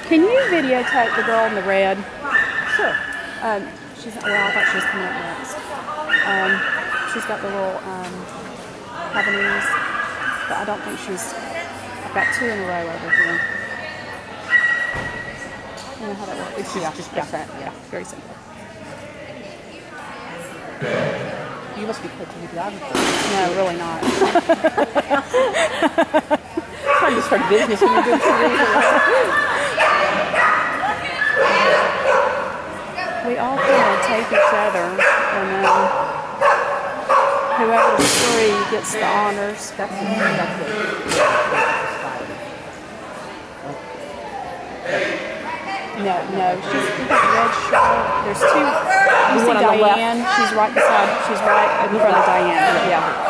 Can you videotape the girl in the red? Sure. She's well, I thought she was coming up next. She's got the little Havanese, but I don't think she's. I've got two in a row over here. You know how that works? It's just press that. Yeah, very simple. You must be coaching videographer. No, really not. Trying to start business when you're doing We all kind of tape each other, and then whoever's free gets the honors. That's No, she's got a red shirt. There's two. You see Diane? She's right beside. She's right in front of Diane. Yeah.